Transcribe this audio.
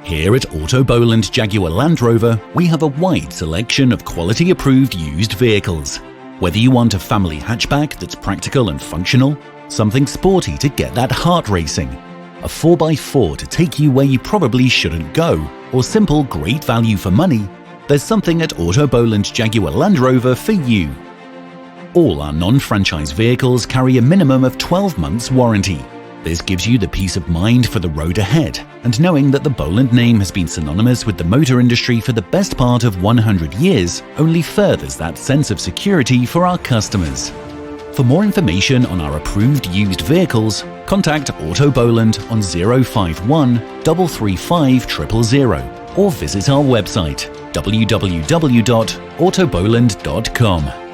Here at Autoboland Jaguar Land Rover, we have a wide selection of quality-approved used vehicles. Whether you want a family hatchback that's practical and functional, something sporty to get that heart racing, a 4x4 to take you where you probably shouldn't go, or simple great value for money, there's something at Autoboland Jaguar Land Rover for you. All our non-franchise vehicles carry a minimum of 12 months warranty. This gives you the peace of mind for the road ahead, and knowing that the Boland name has been synonymous with the motor industry for the best part of 100 years only furthers that sense of security for our customers. For more information on our approved used vehicles, contact Autoboland on 051 335 000 or visit our website www.autoboland.com.